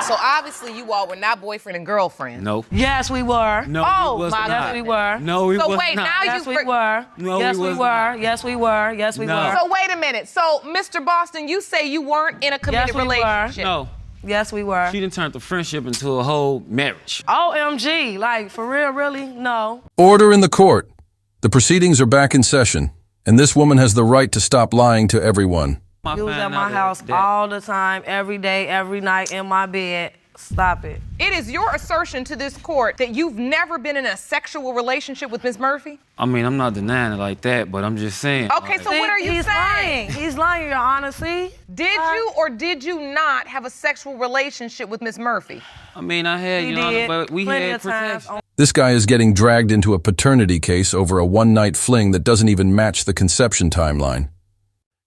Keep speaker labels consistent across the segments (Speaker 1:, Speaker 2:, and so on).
Speaker 1: So obviously you all were not boyfriend and girlfriend.
Speaker 2: No.
Speaker 3: Yes, we were.
Speaker 2: No,
Speaker 1: Oh,
Speaker 2: we was
Speaker 1: my
Speaker 2: not.
Speaker 3: Yes, we were.
Speaker 2: No, we
Speaker 1: So
Speaker 2: was
Speaker 1: wait,
Speaker 2: not.
Speaker 1: now
Speaker 3: Yes,
Speaker 1: you
Speaker 3: we were.
Speaker 2: No,
Speaker 3: yes,
Speaker 2: we
Speaker 3: we
Speaker 2: was
Speaker 3: were.
Speaker 2: not.
Speaker 3: Yes, we were. Yes, we
Speaker 2: No.
Speaker 3: were.
Speaker 1: So wait a minute. So Mr. Boston, you say you weren't in a committed
Speaker 3: Yes, we were.
Speaker 1: relationship.
Speaker 2: No.
Speaker 3: Yes, we were.
Speaker 2: She done turned the friendship into a whole marriage.
Speaker 3: OMG, like, for real, really? No.
Speaker 4: Order in the court. The proceedings are back in session, and this woman has the right to stop lying to everyone.
Speaker 3: You was at my house all the time, every day, every night, in my bed. Stop it.
Speaker 1: It is your assertion to this court that you've never been in a sexual relationship with Ms. Murphy?
Speaker 2: I mean, I'm not denying it like that, but I'm just saying.
Speaker 1: Okay, so
Speaker 3: See,
Speaker 1: what are you
Speaker 3: he's
Speaker 1: saying?
Speaker 3: lying. He's lying, Your Honor, see?
Speaker 1: Did you or did you not have a sexual relationship with Ms. Murphy?
Speaker 2: I mean, I had,
Speaker 3: He
Speaker 2: you know,
Speaker 3: did.
Speaker 2: but we
Speaker 3: Plenty
Speaker 2: had
Speaker 3: of times.
Speaker 2: protection.
Speaker 4: This guy is getting dragged into a paternity case over a one-night fling that doesn't even match the conception timeline.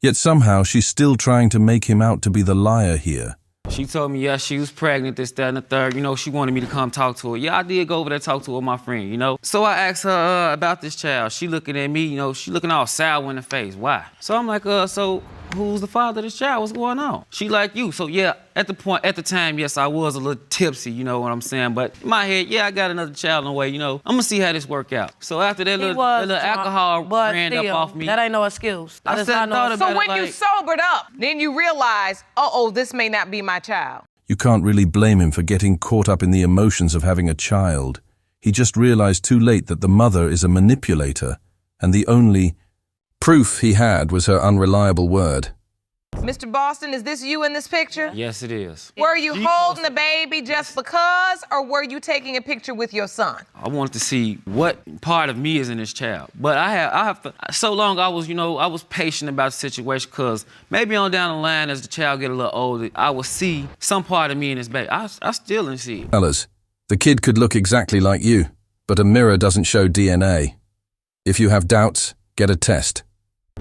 Speaker 4: Yet somehow she's still trying to make him out to be the liar here.
Speaker 2: She told me, yeah, she was pregnant, this, that, and the third. You know, she wanted me to come talk to her. Yeah, I did go over there talk to her with my friend, you know. So I asked her about this child. She looking at me, you know, she looking all sour in the face. Why? So I'm like, so who's the father of this child? What's going on? She like you. So yeah, at the time, yes, I was a little tipsy, you know what I'm saying? But in my head, yeah, I got another child on the way, you know. I'm gonna see how this work out. So after that little alcohol ran up off me.
Speaker 3: That ain't no excuse.
Speaker 2: I
Speaker 3: That is
Speaker 2: said,
Speaker 3: not no
Speaker 1: So
Speaker 2: Better
Speaker 1: when you
Speaker 2: like-
Speaker 1: sobered up, then you realized, uh-oh, this may not be my child.
Speaker 4: You can't really blame him for getting caught up in the emotions of having a child. He just realized too late that the mother is a manipulator, and the only proof he had was her unreliable word.
Speaker 1: Mr. Boston, is this you in this picture?
Speaker 2: Yes, it is.
Speaker 1: Were you holding the baby just because, or were you taking a picture with your son?
Speaker 2: I wanted to see what part of me is in this child. But I have to, so long I was, you know, I was patient about the situation because maybe on down the line as the child get a little older, I will see some part of me in this baby. I still didn't see it.
Speaker 4: Fellas, the kid could look exactly like you, but a mirror doesn't show DNA. If you have doubts, get a test.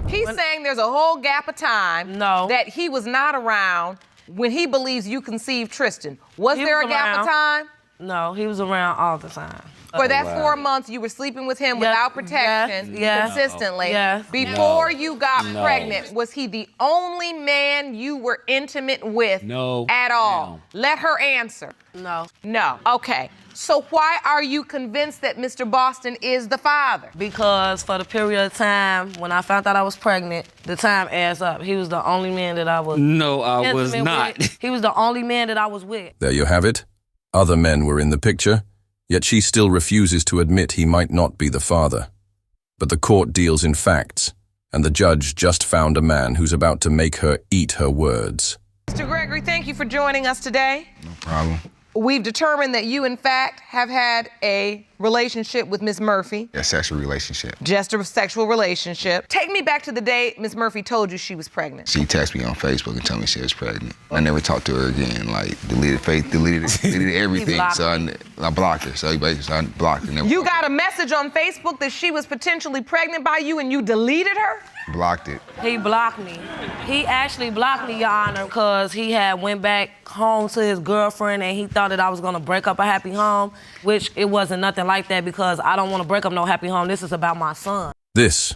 Speaker 1: He's saying there's a whole gap of time that he was not around when he believes you conceived Tristan. Was there a gap of time?
Speaker 3: No, he was around all the time.
Speaker 1: For that 4 months, you were sleeping with him without protection consistently.
Speaker 3: Yes.
Speaker 1: Before you got pregnant, was he the only man you were intimate with at all? Let her answer.
Speaker 3: No.
Speaker 1: No. Okay. So why are you convinced that Mr. Boston is the father?
Speaker 3: Because for the period of time when I found out I was pregnant, the time adds up. He was the only man that I was
Speaker 2: No, I was
Speaker 3: intimate
Speaker 2: not.
Speaker 3: with. He was the only man that I was with.
Speaker 4: There you have it. Other men were in the picture, yet she still refuses to admit he might not be the father. But the court deals in facts, and the judge just found a man who's about to make her eat her words.
Speaker 1: Mr. Gregory, thank you for joining us today.
Speaker 5: No problem.
Speaker 1: We've determined that you, in fact, have had a relationship with Ms. Murphy.
Speaker 5: A sexual relationship.
Speaker 1: Just a sexual relationship. Take me back to the day Ms. Murphy told you she was pregnant.
Speaker 5: She texted me on Facebook and told me she was pregnant. I never talked to her again. Like, deleted everything. So I blocked her. So basically, I blocked her.
Speaker 1: You got a message on Facebook that she was potentially pregnant by you and you deleted her?
Speaker 5: Blocked it.
Speaker 3: He blocked me. He actually blocked me, Your Honor, because he had went back home to his girlfriend and he thought that I was gonna break up a happy home, which it wasn't nothing like that because I don't wanna break up no happy home. This is about my son.
Speaker 4: This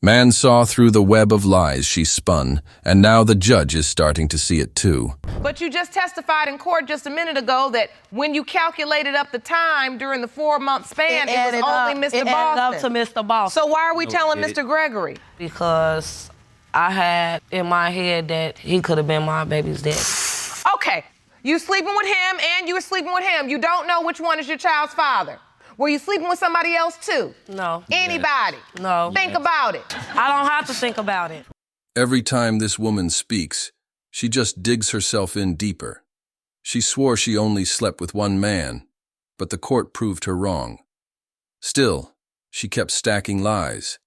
Speaker 4: man saw through the web of lies she spun, and now the judge is starting to see it too.
Speaker 1: But you just testified in court just a minute ago that when you calculated up the time during the 4-month span, it was only Mr.
Speaker 3: It added up to Mr. Boston.
Speaker 1: So why are we telling Mr. Gregory?
Speaker 3: Because I had in my head that he could have been my baby's daddy.
Speaker 1: Okay, you sleeping with him and you were sleeping with him. You don't know which one is your child's father. Were you sleeping with somebody else too?
Speaker 3: No.
Speaker 1: Anybody?
Speaker 3: No.
Speaker 1: Think about it.
Speaker 3: I don't have to think about it.
Speaker 4: Every time this woman speaks, she just digs herself in deeper. She swore she only slept with one man, but the court proved her wrong. Still, she kept stacking lies,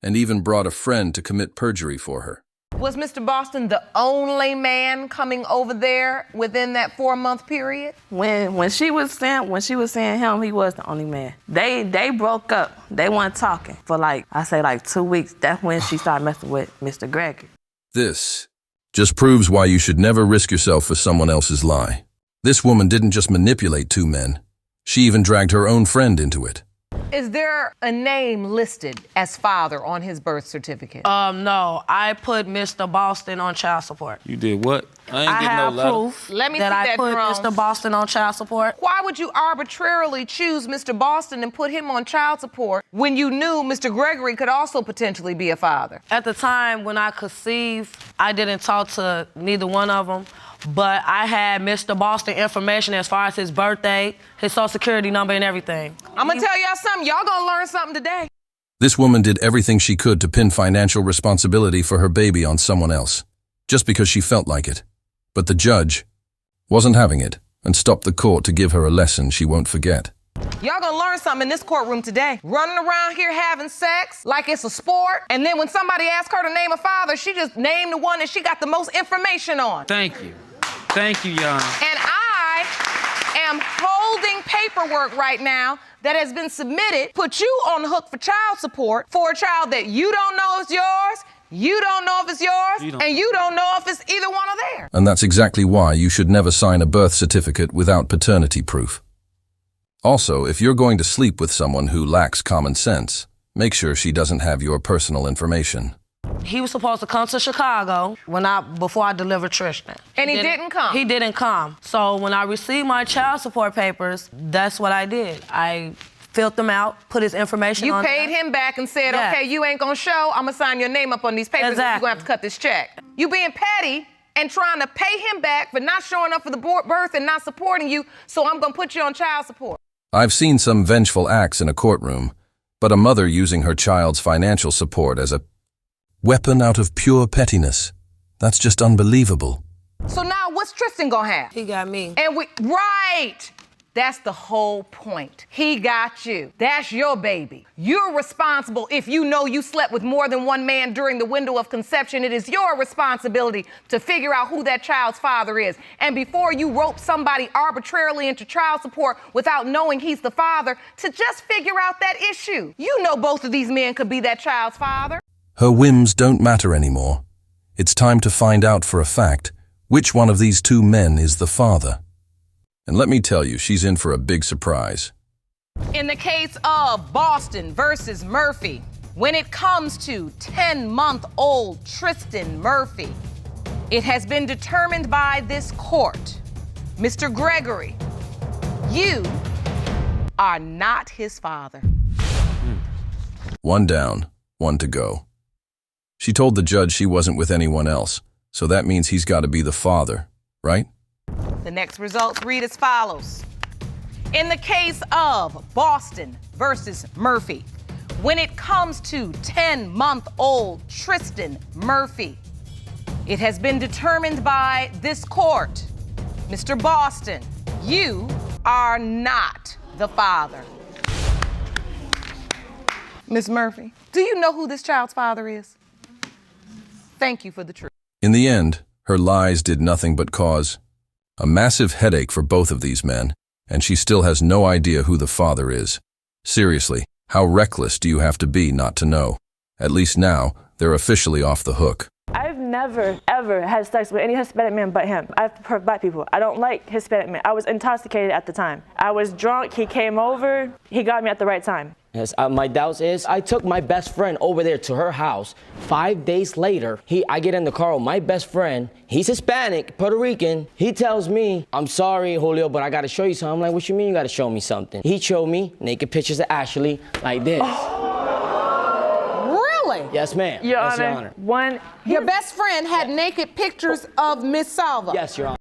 Speaker 4: and even brought a friend to commit perjury for her.
Speaker 1: Was Mr. Boston the only man coming over there within that 4-month period?
Speaker 6: When she was saying him, he was the only man. They broke up. They weren't talking for like 2 weeks. That's when she started messing with Mr. Gregory.
Speaker 4: This just proves why you should never risk yourself for someone else's lie. This woman didn't just manipulate two men. She even dragged her own friend into it.
Speaker 1: Is there a name listed as father on his birth certificate?
Speaker 3: No, I put Mr. Boston on child support.
Speaker 2: You did what? I ain't
Speaker 3: I
Speaker 2: getting
Speaker 3: have
Speaker 2: no letter.
Speaker 3: proof
Speaker 1: Let me
Speaker 3: that
Speaker 1: see
Speaker 3: I
Speaker 1: that
Speaker 3: put
Speaker 1: drum.
Speaker 3: Mr. Boston on child support.
Speaker 1: Why would you arbitrarily choose Mr. Boston and put him on child support when you knew Mr. Gregory could also potentially be a father?
Speaker 3: At the time when I conceived, I didn't talk to neither one of them, but I had Mr. Boston information as far as his birthday, his social security number, and everything.
Speaker 1: I'm gonna tell y'all something. Y'all gonna learn something today.
Speaker 4: This woman did everything she could to pin financial responsibility for her baby on someone else, just because she felt like it. But the judge wasn't having it and stopped the court to give her a lesson she won't forget.
Speaker 1: Y'all gonna learn something in this courtroom today. Running around here having sex like it's a sport, and then when somebody asks her to name a father, she just named the one that she got the most information on.
Speaker 2: Thank you. Thank you, Your Honor.
Speaker 1: And I am holding paperwork right now that has been submitted, put you on the hook for child support for a child that you don't know is yours, you don't know if it's yours, and you don't know if it's either one of theirs.
Speaker 4: And that's exactly why you should never sign a birth certificate without paternity proof. Also, if you're going to sleep with someone who lacks common sense, make sure she doesn't have your personal information.
Speaker 3: He was supposed to come to Chicago before I delivered Tristan.
Speaker 1: And he didn't come?
Speaker 3: He didn't come. So when I received my child support papers, that's what I did. I filled them out, put his information on
Speaker 1: You paid him back and said,
Speaker 3: Yeah.
Speaker 1: okay, you ain't gonna show, I'm gonna sign your name up on these papers, and you're
Speaker 3: Exactly.
Speaker 1: gonna have to cut this check. You being petty and trying to pay him back for not showing up for the birth and not supporting you, so I'm gonna put you on child support.
Speaker 4: I've seen some vengeful acts in a courtroom, but a mother using her child's financial support as a weapon out of pure pettiness. That's just unbelievable.
Speaker 1: So now what's Tristan gonna have?
Speaker 3: He got me.
Speaker 1: And right! That's the whole point. He got you. That's your baby. You're responsible if you know you slept with more than one man during the window of conception. It is your responsibility to figure out who that child's father is. And before you rope somebody arbitrarily into child support without knowing he's the father, to just figure out that issue. You know both of these men could be that child's father.
Speaker 4: Her whims don't matter anymore. It's time to find out for a fact which one of these two men is the father. And let me tell you, she's in for a big surprise.
Speaker 1: In the case of Boston versus Murphy, when it comes to 10-month-old Tristan Murphy, it has been determined by this court, Mr. Gregory, you are not his father.
Speaker 4: One down, one to go. She told the judge she wasn't with anyone else, so that means he's got to be the father, right?
Speaker 1: The next results read as follows. In the case of Boston versus Murphy, when it comes to 10-month-old Tristan Murphy, it has been determined by this court, Mr. Boston, you are not the father. Ms. Murphy, do you know who this child's father is? Thank you for the truth.
Speaker 4: In the end, her lies did nothing but cause a massive headache for both of these men, and she still has no idea who the father is. Seriously, how reckless do you have to be not to know? At least now, they're officially off the hook.
Speaker 7: I've never, ever had sex with any Hispanic man but him. I prefer black people. I don't like Hispanic men. I was intoxicated at the time. I was drunk, he came over, he got me at the right time.
Speaker 8: Yes, my doubts is I took my best friend over there to her house. 5 days later, I get in the car with my best friend. He's Hispanic, Puerto Rican. He tells me, I'm sorry, Julio, but I gotta show you something. I'm like, what you mean you gotta show me something? He showed me naked pictures of Ashley like this.
Speaker 1: Really?
Speaker 8: Yes, ma'am.
Speaker 7: Your
Speaker 8: Yes,
Speaker 7: Honor.
Speaker 8: Your Honor.
Speaker 1: Your best friend had naked pictures of Miss Salva.
Speaker 8: Yes, Your Honor.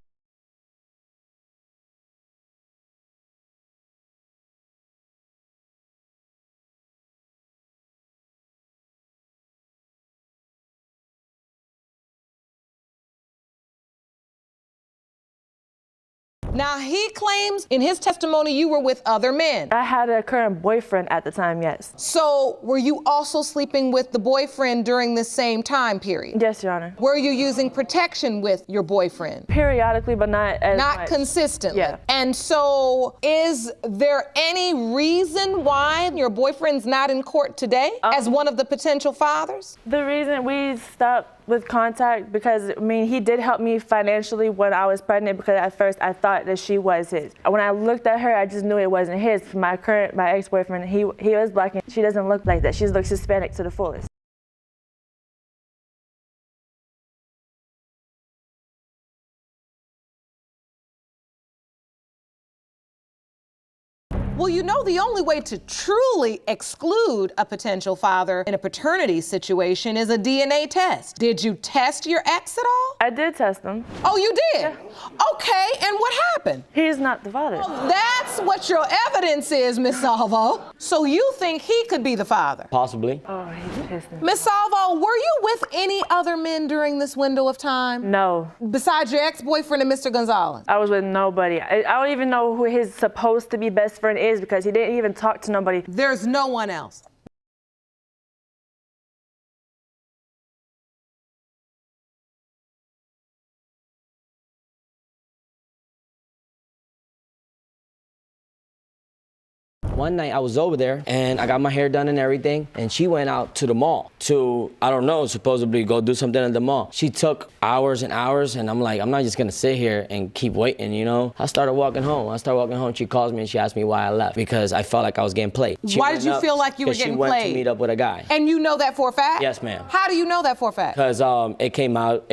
Speaker 1: Now, he claims in his testimony you were with other men.
Speaker 7: I had a current boyfriend at the time, yes.
Speaker 1: So, were you also sleeping with the boyfriend during the same time period?
Speaker 7: Yes, Your Honor.
Speaker 1: Were you using protection with your boyfriend?
Speaker 7: Periodically, but not as
Speaker 1: Not
Speaker 7: much.
Speaker 1: consistently.
Speaker 7: Yeah.
Speaker 1: And so, is there any reason why your boyfriend's not in court today as one of the potential fathers?
Speaker 7: The reason we stopped with contact because, I mean, he did help me financially when I was pregnant because at first I thought that she was his. When I looked at her, I just knew it wasn't his. My ex-boyfriend, he was black and she doesn't look like that. She looks Hispanic to the fullest.
Speaker 1: Well, you know, the only way to truly exclude a potential father in a paternity situation is a DNA test. Did you test your ex at all?
Speaker 7: I did test him.
Speaker 1: Oh, you did?
Speaker 7: Yeah.
Speaker 1: Okay, and what happened?
Speaker 7: He's not the father.
Speaker 1: Well, that's what your evidence is, Miss Salvo. So you think he could be the father?
Speaker 8: Possibly.
Speaker 7: Oh, he's pissed me.
Speaker 1: Miss Salvo, were you with any other men during this window of time?
Speaker 7: No.
Speaker 1: Besides your ex-boyfriend and Mr. Gonzalez?
Speaker 7: I was with nobody. I don't even know who his supposed to be best friend is because he didn't even talk to nobody.
Speaker 1: There's no one else.
Speaker 8: One night I was over there and I got my hair done and everything, and she went out to the mall to, I don't know, supposedly go do something at the mall. She took hours and hours, and I'm like, I'm not just gonna sit here and keep waiting, you know? I started walking home. She calls me and she asked me why I left, because I felt like I was getting played.
Speaker 1: Why did you feel like you were getting
Speaker 8: She went
Speaker 1: played?
Speaker 8: to meet up with a guy.
Speaker 1: And you know that for a fact?
Speaker 8: Yes, ma'am.
Speaker 1: How do you know that for a fact?
Speaker 8: Because it came out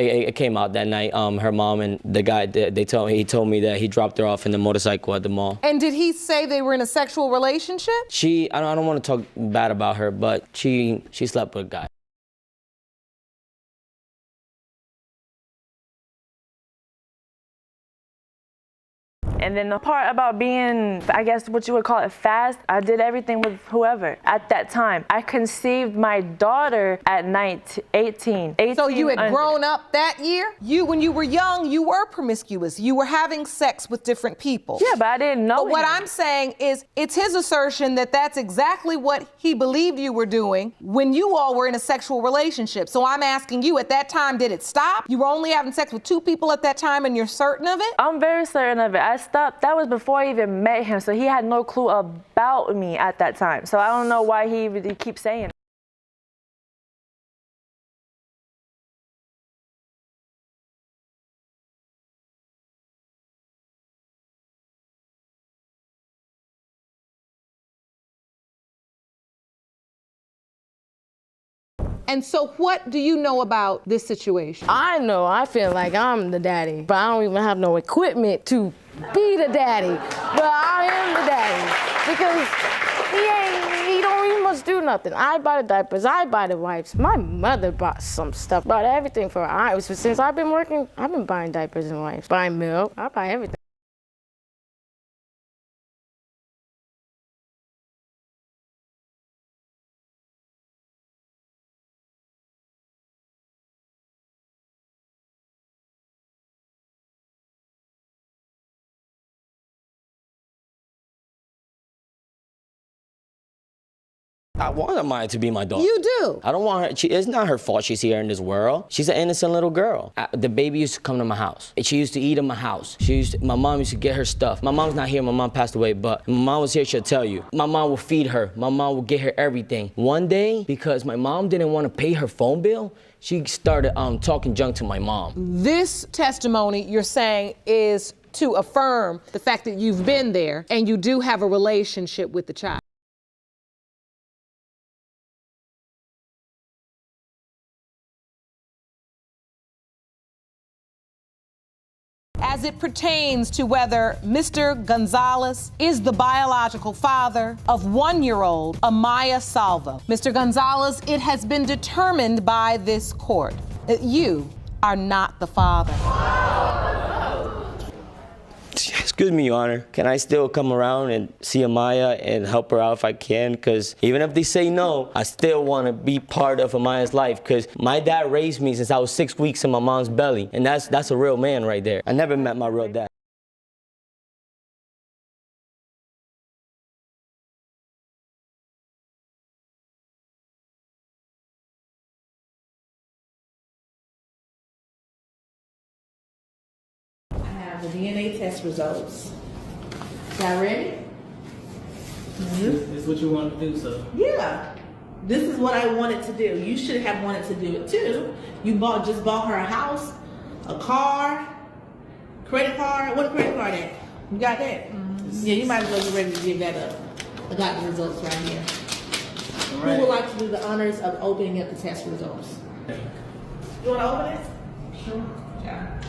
Speaker 8: that night. Her mom and the guy, he told me that he dropped her off in the motorcycle at the mall.
Speaker 1: And did he say they were in a sexual relationship?
Speaker 8: I don't want to talk bad about her, but she slept with a guy.
Speaker 7: And then the part about being, I guess what you would call it, fast, I did everything with whoever at that time. I conceived my daughter at 18.
Speaker 1: So you had grown up that year? When you were young, you were promiscuous. You were having sex with different people.
Speaker 7: Yeah, but I didn't know
Speaker 1: But what
Speaker 7: him.
Speaker 1: I'm saying is, it's his assertion that that's exactly what he believed you were doing when you all were in a sexual relationship. So I'm asking you, at that time, did it stop? You were only having sex with 2 people at that time and you're certain of it?
Speaker 7: I'm very certain of it. I stopped. That was before I even met him, so he had no clue about me at that time. So I don't know why he keeps saying it.
Speaker 1: And so what do you know about this situation?
Speaker 9: I know, I feel like I'm the daddy, but I don't even have no equipment to be the daddy. But I am the daddy because he don't even much do nothing. I buy the diapers, I buy the wipes. My mother bought some stuff, bought everything for her. Since I've been working, I've been buying diapers and wipes, buying milk, I buy everything.
Speaker 8: I want Amaya to be my daughter.
Speaker 1: You do?
Speaker 8: I don't want her. It's not her fault she's here in this world. She's an innocent little girl. The baby used to come to my house. She used to eat in my house. My mom used to get her stuff. My mom's not here. My mom passed away, but my mom was here, she'll tell you. My mom will feed her. My mom will get her everything. One day, because my mom didn't want to pay her phone bill, she started talking junk to my mom.
Speaker 1: This testimony you're saying is to affirm the fact that you've been there and you do have a relationship with the child. As it pertains to whether Mr. Gonzalez is the biological father of 1-year-old Amaya Salvo. Mr. Gonzalez, it has been determined by this court that you are not the father.
Speaker 8: Excuse me, Your Honor. Can I still come around and see Amaya and help her out if I can? Because even if they say no, I still want to be part of Amaya's life, because my dad raised me since I was 6 weeks in my mom's belly, and that's a real man right there. I never met my real dad.
Speaker 10: The DNA test results. Y'all ready?
Speaker 11: This is what you want to do, so.
Speaker 10: Yeah. This is what I wanted to do. You should have wanted to do it too. You just bought her a house, a car, credit card. What a credit card at? You got that? Yeah, you might as well get ready to give that up. I got the results right here.
Speaker 11: Right.
Speaker 10: Who would like to do the honors of opening up the test results? You want to open it? Sure. Yeah.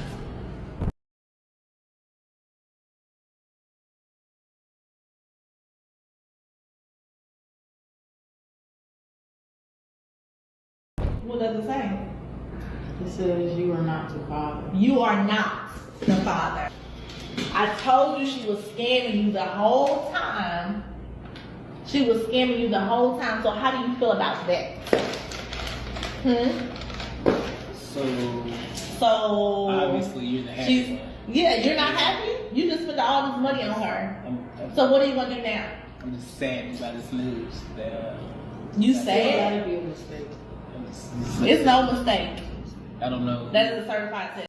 Speaker 10: What does it say?
Speaker 11: It says you are not the father.
Speaker 10: You are not the father. I told you she was scamming you the whole time. She was scamming you the whole time. So how do you feel about that? So
Speaker 11: Obviously you're the happy one.
Speaker 10: Yeah, you're not happy? You just spent all this money on her. So what are you gonna do now?
Speaker 11: I'm just sad about this news that
Speaker 10: You
Speaker 11: that
Speaker 10: sad?
Speaker 11: gotta be a mistake.
Speaker 10: It's no mistake.
Speaker 11: I don't know.
Speaker 10: That is a certified test.